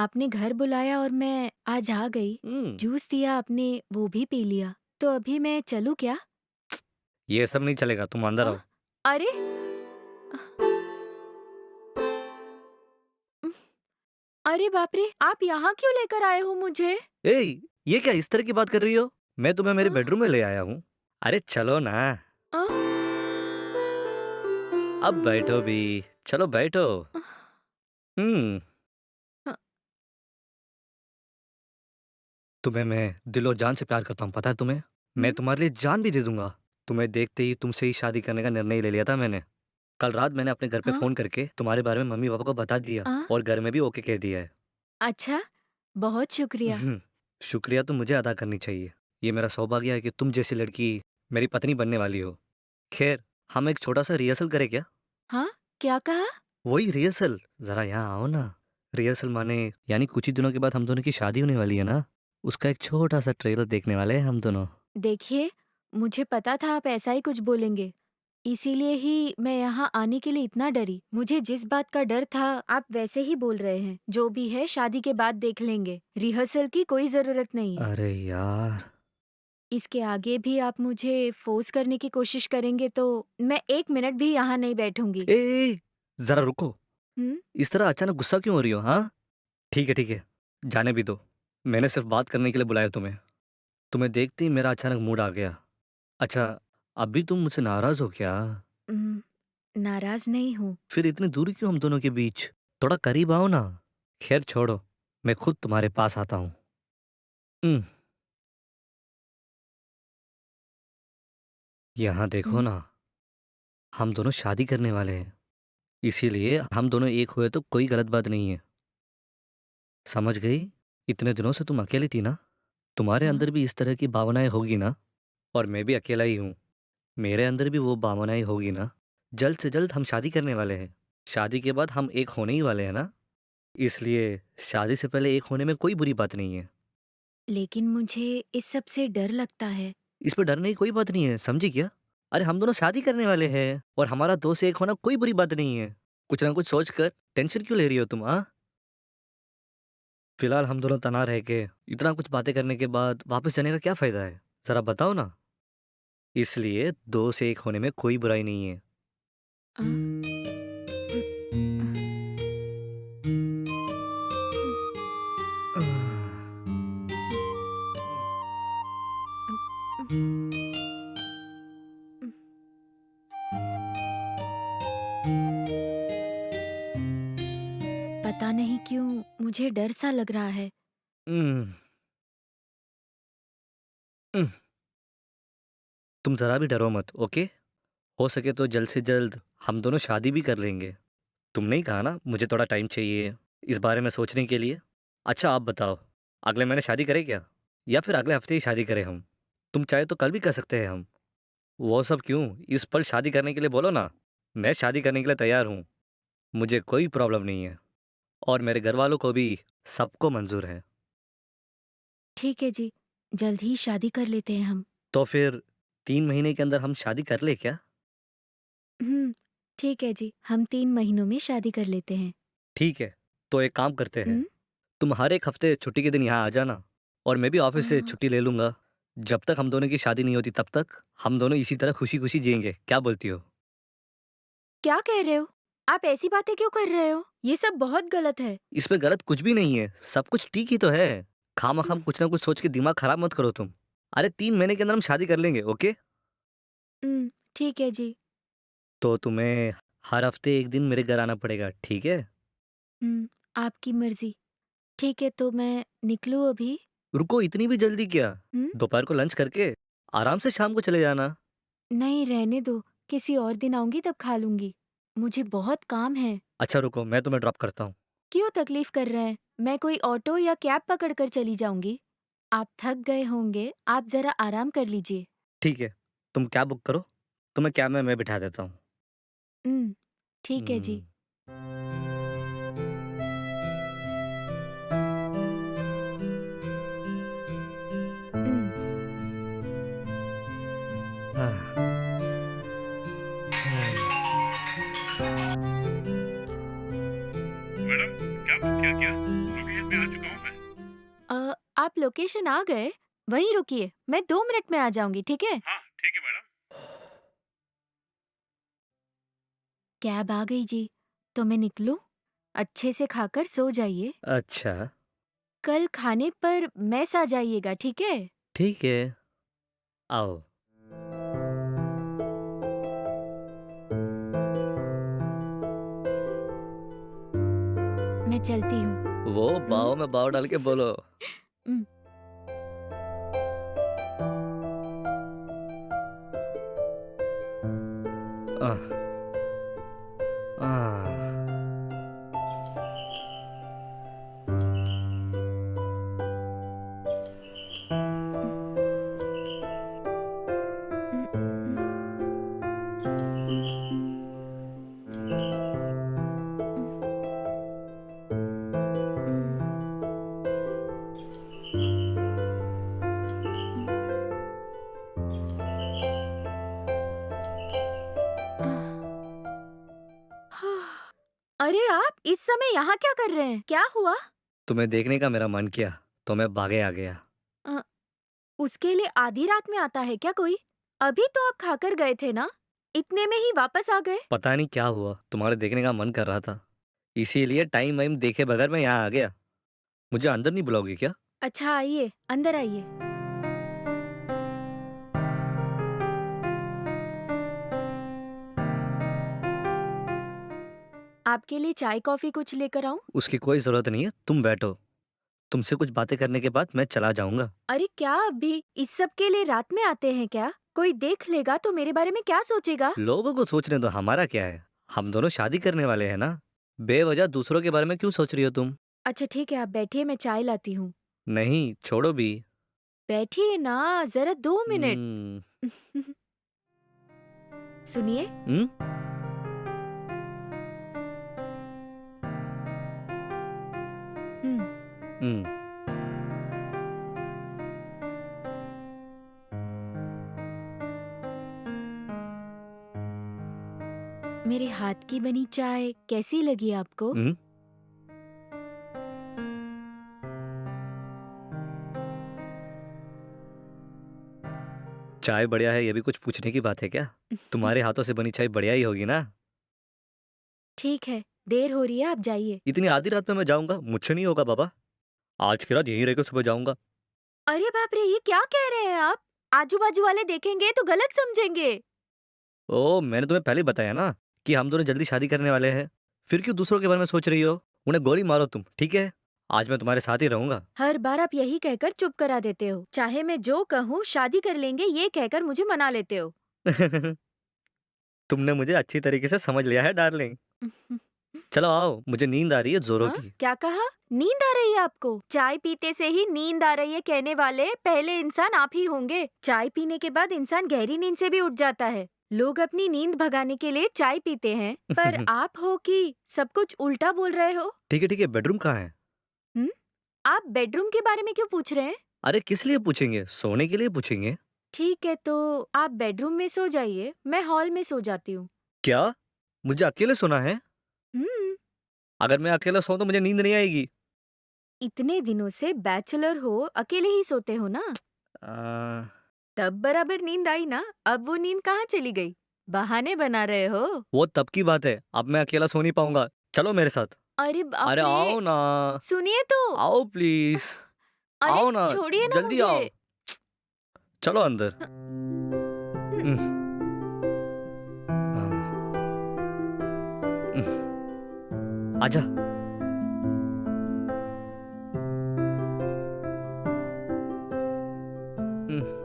आपने घर बुलाया और मैं आज आ गई। हुँ, जूस दिया आपने, वो भी पी लिया। तो अभी मैं चलूँ क्या? ये सब नहीं चलेगा, तुम अंदर हाँ? आओ। अरे! उम, अरे बाप रे! आप यहाँ क्यों लेकर आए हो मुझे? ए, ये क्या इस तरह की बात कर रही हो? मैं तुम्हें अ, मेरे बेडरूम में ले आया हूँ। अरे चलो ना, अ, अब बैठो भी। चलो बैठो। अ, हुँ, अ, तुम्हें मैं दिलो-जान से प्यार करता हूँ, पता है तुम्हें? मैं हुँ, तुम्हारे लिए जान भी दे दूँगा। तुम्हें देखते ही तुमसे ही शादी करने का निर्णय ले लिया था मैंने। कल रात मैंने अपने घर पे हाँ, फ़ोन करके तुम्हारे बारे में मम्मी-पापा को बता दिया अ, और घर में भी ओके कह दिया है। अच्छा, बहुत शुक्रिया। उहुँ, शुक्रिया तो मुझे अदा करनी चाहिए। ये मेरा सौभाग्य है कि तुम जैसी लड़की मेरी पत्नी बनने वाली हो। खैर, हम एक छोटा-सा रिहर्सल करें क्या? हाँ, क्या कहा? वही रिहर्सल, ज़रा यहाँ आओ ना। रिहर्सल माने यानी कुछ ही दिनों के बाद हम दोनों की शादी होने वाली है ना, उसका एक छोटा-सा ट्रेलर देखने वाले हैं हम दोनों। देखिए, मुझे पता था आप ऐसा ही कुछ बोलेंगे। इसीलिए ही मैं यहाँ आने के लिए इतना डरी। मुझे जिस बात का डर था, आप वैसे ही बोल रहे हैं। जो भी है शादी के बाद देख लेंगे। रिहर्सल की कोई ज़रूरत नहीं है। अरे यार! इसके आगे भी आप मुझे फ़ोर्स करने की कोशिश करेंगे तो मैं 1 मिनट भी यहाँ नहीं बैठूँगी। ए, ए, ए! ज़रा रुको। हुँ? इस तरह अचानक गुस्सा क्यों हो रही हो, हाँ? ठीक है, जाने भी दो। मैंने सिर्फ़ बात करने के लिए बुलाया तुम्हें। तुम्हें देखते ही मेरा अचानक मूड आ गया। अच्छा, अभी तुम मुझसे नाराज़ हो क्या? नाराज़ नहीं हूँ। फिर इतनी दूरी क्यों हम दोनों के बीच? थोड़ा करीब आओ ना। खैर छोड़ो, मैं खुद तुम्हारे पास आता हूँ। उम, यहाँ देखो हुँ? ना, हम दोनों शादी करने वाले हैं। इसीलिए हम दोनों एक हुए तो कोई गलत बात नहीं है। समझ गई? इतने दिनों से तुम अकेली थी ना? तुम्हारे हाँ, अंदर भी इस तरह की भावनाएँ होगी ना? और मैं भी अकेला ही हूँ। मेरे अंदर भी वो भावनाएँ होगी ना? जल्द से जल्द हम शादी करने वाले हैं। शादी के बाद हम एक होने ही वाले हैं ना? इसलिए शादी से पहले एक होने में कोई बुरी बात नहीं है। लेकिन मुझे इस सब से डर लगता है। इस पे डरने की कोई बात नहीं है, समझी क्या? अरे हम दोनों शादी करने वाले हैं और हमारा 2 से 1 होना कोई बुरी बात नहीं है। कुछ ना कुछ सोच कर टेंशन क्यों ले रही हो तुम, हाँ? फिलहाल हम दोनों तना रह के, इतना कुछ बातें करने के बाद वापस जाने का क्या फ़ायदा है? ज़रा बताओ ना? इसलिए 2 से 1 होने में कोई बुराई नहीं है। अ, उम, उम, उम, उम, उम, पता नहीं क्यों मुझे डर सा लग रहा है। उम, उम, तुम ज़रा भी डरो मत, ओके? हो सके तो जल्द से जल्द हम दोनों शादी भी कर लेंगे। तुमने ही कहा ना मुझे थोड़ा टाइम चाहिए इस बारे में सोचने के लिए। अच्छा आप बताओ, अगले महीने शादी करें क्या? या फिर अगले हफ्ते ही शादी करें हम? तुम चाहे तो कल भी कर सकते हैं हम। वो सब क्यों? इस पल शादी करने के लिए बोलो ना। मैं शादी करने के लिए तैयार हूँ। मुझे कोई प्रॉब्लम नहीं है और मेरे घरवालों को भी सबको मंज़ूर है। ठीक है जी, जल्द ही शादी कर लेते हैं हम। तो फिर 3 महीने के अंदर हम शादी कर लें क्या? हुँ, ठीक है जी, हम 3 महीनों में शादी कर लेते हैं। ठीक है, तो एक काम करते हैं। हुँ, तुम हर एक हफ्ते छुट्टी के दिन यहाँ आ जाना और मैं भी अ, ऑफिस से छुट्टी ले लूँगा। जब तक हम दोनों की शादी नहीं होती तब तक हम दोनों इसी तरह खुशी-खुशी जिएँगे। क्या बोलती हो? क्या कह रहे हो? आप ऐसी बातें क्यों कर रहे हो? ये सब बहुत गलत है। इसमें गलत कुछ भी नहीं है, सब कुछ ठीक ही तो है। उम, खामख़ाम कुछ ना कुछ सोच के दिमाग खराब मत करो तुम। अरे 3 महीने के अंदर हम शादी कर लेंगे, ओके? ठीक है जी। तो तुम्हें हर हफ्ते 1 दिन मेरे घर आना पड़ेगा, ठीक है? आपकी मर्ज़ी। ठीक है, तो मैं निकलूँ अभी? रुको इतनी भी जल्दी क्या? हुँ? दोपहर को लंच करके आराम से शाम को चले जाना। नहीं, रहने दो, किसी और दिन आऊँगी तब खा लूँगी। मुझे बहुत काम है। अच्छा रुको, मैं तुम्हें ड्रॉप करता हूँ। क्यों तकलीफ़ कर रहे हैं? मैं कोई ऑटो या कैब पकड़ कर चली जाऊँगी। आप थक गए होंगे, आप ज़रा आराम कर लीजिए। ठीक है, तुम कैब बुक करो, तुम्हें कैब में मैं बिठा देता हूँ। हुँ, ठीक है जी। हुँ। हुँ, हाँ, हुँ। मैडम, क्या बुक क्या किया? लोकेशन पे आप लोकेशन आ गए? वहीं रुकिए, मैं 2 मिनट में आ जाऊंगी, ठीक है? हाँ, ठीक है मैडम। कैब आ गई जी, तो मैं निकलूं? अच्छे से खाकर सो जाइए। अच्छा, कल खाने पर मेस आ जाइएगा, ठीक है? ठीक है, आओ। मैं चलती हूँ। वो उम, बाहों में बाव डाल के बोलो। उम, आह, आह, उम, उम, उम, उम, उम, उम, आह, हाँ। अरे आप इस समय यहाँ क्या कर रहे हैं? क्या हुआ? तुम्हें देखने का मेरा मन किया, तो मैं भागे आ गया। अ, उसके लिए आधी रात में आता है क्या कोई? अभी तो आप खाकर गए थे ना? इतने में ही वापस आ गए? पता नहीं क्या हुआ, तुम्हारे देखने का मन कर रहा था। इसीलिए टाइम वाइम देखे बगैर मैं यहाँ आ गया। मुझे अंदर नहीं बुलाओगे क्या? अच्छा आइए, अंदर आइए। आपके लिए चाय-कॉफ़ी कुछ लेकर आऊँ? उसकी कोई ज़रूरत नहीं है, तुम बैठो। तुमसे कुछ बातें करने के बाद मैं चला जाऊँगा। अरे क्या अभी? इस सब के लिए रात में आते हैं क्या? कोई देख लेगा तो मेरे बारे में क्या सोचेगा? लोगों को सोचने दो, हमारा क्या है? हम दोनों शादी करने वाले हैं ना। बेवजह दूसरों के बारे में क्यों सोच रही हो तुम? अच्छा ठीक है, आप बैठिए मैं चाय लाती हूँ। नहीं, छोड़ो भी। बैठिए ना, ज़रा 2 मिनट। हुँ, सुनिए। हुँ, हुँ, हुँ। मेरे हाथ की बनी चाय कैसी लगी आपको? हुँ, चाय बढ़िया है, ये भी कुछ पूछने की बात है क्या? तुम्हारे हाथों से बनी चाय बढ़िया ही होगी ना? ठीक है, देर हो रही है, आप जाइए। इतनी आधी रात में मैं जाऊँगा? मुझसे नहीं होगा बाबा। आज की रात यहीं रह के सुबह जाऊँगा। अरे बाप रे! ये क्या कह रहे हैं आप? आजू-बाजू वाले देखेंगे तो गलत समझेंगे। ओह! मैंने तुम्हें पहले ही बताया ना कि हम दोनों जल्दी शादी करने वाले हैं। फिर क्यों दूसरों के बारे में सोच रही हो? उन्हें गोली मारो तुम, ठीक है? आज मैं तुम्हारे साथ ही रहूँगा। हर बार आप यही कहकर चुप करा देते हो। चाहे मैं जो कहूँ शादी कर लेंगे ये कहकर मुझे मना लेते हो। तुमने मुझे अच्छी तरीके से समझ लिया है डार्लिंग। चलो आओ, मुझे नींद आ रही है ज़ोरों हाँ? की। क्या कहा? नींद आ रही है आपको? चाय पीते से ही नींद आ रही है कहने वाले पहले इंसान आप ही होंगे। चाय पीने के बाद इंसान गहरी नींद से भी उठ जाता है। लोग अपनी नींद भगाने के लिए चाय पीते हैं, पर आप हो कि सब कुछ उल्टा बोल रहे हो? ठीक है, बेडरूम कहाँ है? हुँ? आप बेडरूम के बारे में क्यों पूछ रहे हैं? अरे किस लिए पूछेंगे? सोने के लिए पूछेंगे। ठीक है तो आप बेडरूम में सो जाइए, मैं हॉल में सो जाती हूँ। क्या? मुझे अकेले सोना है? हुँ। अगर मैं अकेला सोऊँ तो मुझे नींद नहीं आएगी। इतने दिनों से बैचलर हो, अकेले ही सोते हो ना? अ, तब बराबर नींद आई ना, अब वो नींद कहाँ चली गई? बहाने बना रहे हो? वो तब की बात है, अब मैं अकेला सो नहीं पाऊँगा। चलो मेरे साथ। अरे अरे बाप रे! आओ ना, सुनिए तो। आओ प्लीज़। अरे आओ ना, छोड़िए ना जल्दी मुझे। आओ। चलो अंदर। हुँ, उह, हाँ, उह, आजा। उह,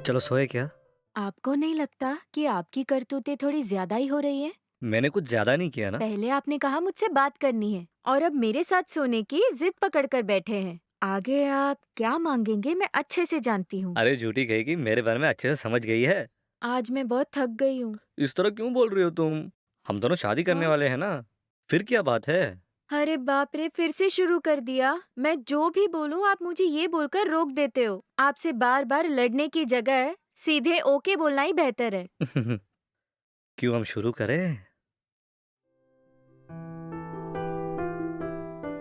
चलो सोए क्या? आपको नहीं लगता कि आपकी करतूतें थोड़ी ज़्यादा ही हो रही हैं? मैंने कुछ ज़्यादा नहीं किया ना। पहले आपने कहा मुझसे बात करनी है और अब मेरे साथ सोने की जिद पकड़ कर बैठे हैं। आगे आप क्या मांगेंगे मैं अच्छे से जानती हूँ। अरे झूठी कहेगी, मेरे बारे में अच्छे से समझ गई है। आज मैं बहुत थक गई हूँ। इस तरह क्यों बोल रही हो तुम? हम दोनों शादी करने हाँ? वाले हैं ना। फिर क्या बात है? अरे बाप रे! फिर से शुरू कर दिया। मैं जो भी बोलूँ आप मुझे ये बोलकर रोक देते हो। आपसे बार-बार लड़ने की जगह सीधे ओके बोलना ही बेहतर है। क्यों हम शुरू करें?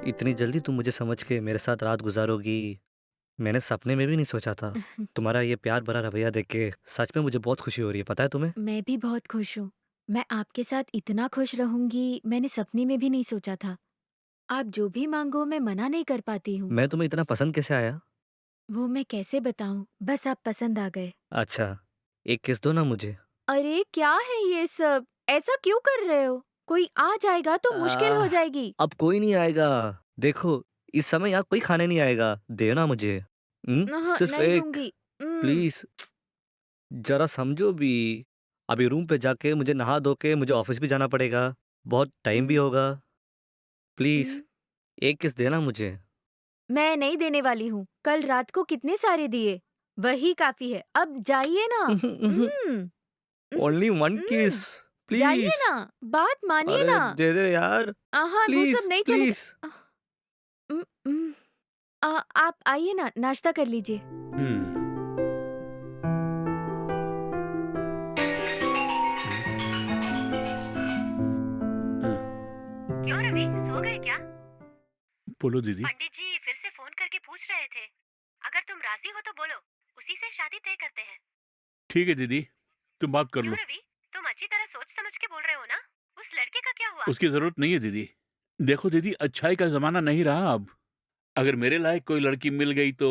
इतनी जल्दी तुम मुझे समझ के मेरे साथ रात गुजारोगी, मैंने सपने में भी नहीं सोचा था। तुम्हारा ये प्यार भरा रवैया देख के सच में मुझे बहुत खुशी हो रही है, पता है तुम्हें? मैं भी बहुत खुश हूँ। मैं आपके साथ इतना खुश रहूंगी, मैंने सपने में भी नहीं सोचा था। आप जो भी मांगो मैं मना नहीं कर पाती हूँ। मैं तुम्हें इतना पसंद कैसे आया? वो मैं कैसे बताऊँ, बस आप पसंद आ गए। अच्छा, एक किस दो ना मुझे। अरे क्या है ये सब? ऐसा क्यों कर रहे हो? कोई आ जाएगा तो मुश्किल हो आह, जाएगी। अब कोई नहीं आएगा। देखो, इस समय यहाँ कोई खाने नहीं आएगा, देना मुझे। सिर्फ नहीं एक, दूंगी। प्लीज, जरा समझो भी। अभी रूम पे जाके मुझे नहा धो के मुझे ऑफिस भी जाना पड़ेगा, बहुत टाइम भी उम, होगा। प्लीज, उम, एक किस देना मुझे। मैं नहीं देने वाली हूँ। कल रात को कितने सारे दिए, वही काफी है। अब जाइए ना। उम, उहुँ, ओनली वन किस, जाइए प्लीज। ना, बात मानिए अरे ना। दे दे यार, हाँ, वो सब प्लीज नहीं चलेगा। प्लीज। अ, उम, उम, आप आइए ना, नाश्ता कर लीजिए। हम्म। हम्म। हम्म। क्यों रवि, सो गए क्या? बोलो दीदी। पंडित जी फिर से फोन करके पूछ रहे थे। अगर तुम राजी हो तो बोलो, उसी से शादी तय करते हैं। ठीक है दीदी, तुम बात कर क्यों लो। रवि, तुम अच्छी तरह सोच समझ के बोल रहे हो ना? उस लड़के का क्या हुआ? उसकी जरूरत नहीं है दीदी। देखो दीदी, अच्छाई का जमाना नहीं रहा अब। अगर मेरे लायक कोई लड़की मिल गई तो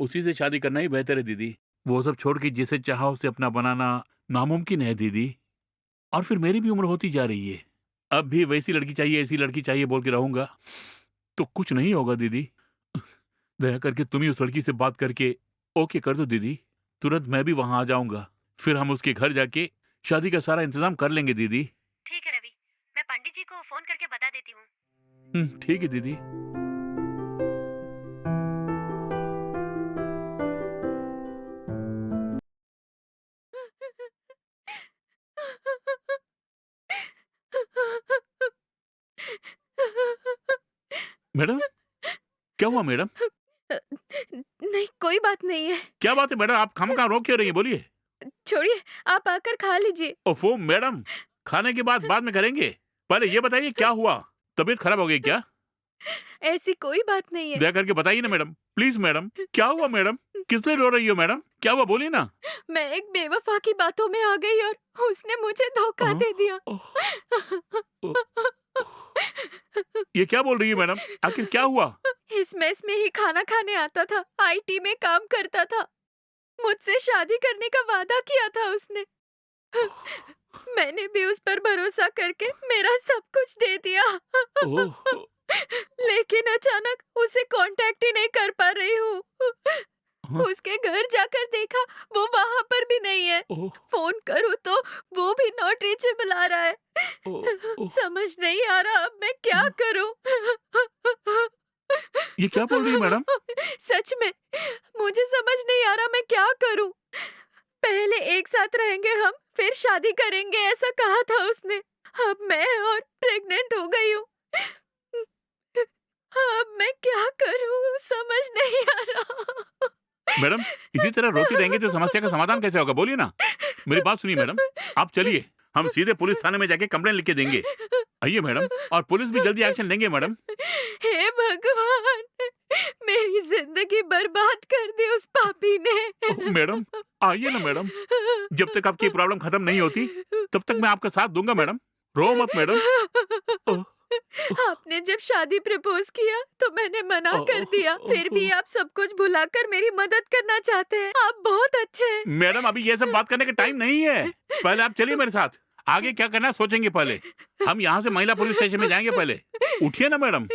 उसी से शादी करना ही बेहतर है दीदी। वो सब छोड़ के जिसे चाहा उसे अपना बनाना नामुमकिन है दीदी। और फिर मेरी भी उम्र होती जा रही है। अब भी वैसी लड़की चाहिए, ऐसी लड़की चाहिए बोल के रहूंगा तो कुछ नहीं होगा दीदी। दया करके तुम ही उस लड़की से बात करके ओके कर दो दीदी। तुरंत मैं भी वहां आ जाऊंगा। फिर हम उसके घर जाके शादी का सारा इंतजाम कर लेंगे दीदी। ठीक है रवि, मैं पंडित जी को फोन करके बता देती हूँ। ठीक है दीदी। मैडम, क्या हुआ मैडम? नहीं, कोई बात नहीं है। क्या बात है मैडम, आप खामखा रो क्यों रही हैं, बोलिए। छोड़िए, आप आकर खा लीजिए। ओफो मैडम, खाने की बात बाद में करेंगे। पहले ये बताइए क्या हुआ? तबीयत खराब हो गई क्या? ऐसी कोई बात नहीं है। दया करके बताइए ना मैडम, प्लीज मैडम। क्या हुआ मैडम? किस लिए रो रही हो मैडम? क्या हुआ, बोलिए ना। मैं एक बेवफा की बातों में आ गई और उसने मुझे धोखा ओह, दे दिया। ओह, ओह, ये क्या बोल रही है मैडम? आखिर क्या हुआ? इस मेस में ही खाना खाने आता था, आईटी में काम करता था। मुझसे शादी करने का वादा किया था उसने। मैंने भी उस पर भरोसा करके मेरा सब कुछ दे दिया। ओह, लेकिन अचानक उसे कांटेक्ट ही नहीं कर पा रही हूँ। हाँ, उसके घर जाकर देखा, वो वहां पर भी नहीं है। ओह, फोन करूँ तो वो भी नॉट रीचेबल आ रहा है। ओह, ओह, समझ नहीं आ रहा अब मैं क्या हाँ। करूं। ये क्या बोल रही है मैडम? सच में मुझे समझ नहीं आ रहा मैं क्या करूं। पहले एक साथ रहेंगे हम, फिर शादी करेंगे ऐसा कहा था उसने। अब मैं और प्रेग्नेंट हो गई हूँ। अब मैं क्या करूं समझ नहीं आ रहा। मैडम, इसी तरह रोती रहेंगे तो समस्या का समाधान कैसे होगा, बोलिए ना। मेरी बात सुनिए मैडम, आप चलिए, हम सीधे पुलिस थाने में जाके कंप्लेन लिख के देंगे। आइए मैडम, और पुलिस भी जल्दी एक्शन लेंगे मैडम। हे भगवान, मेरी जिंदगी बर्बाद कर दी उस पापी ने। मैडम, आइए ना मैडम। जब तक आपकी प्रॉब्लम खत्म नहीं होती तब तक मैं आपका साथ दूंगा मैडम। रो मत मैडम। ओह, आपने जब शादी प्रपोज किया तो मैंने मना कर दिया, फिर भी आप सब कुछ भुलाकर मेरी मदद करना चाहते हैं। आप बहुत अच्छे हैं। मैडम, अभी ये सब बात करने का टाइम नहीं है। पहले आप चलिए मेरे साथ। आगे क्या करना है सोचेंगे पहले। हम यहाँ से महिला पुलिस स्टेशन में जाएंगे पहले। उठिए ना मैडम।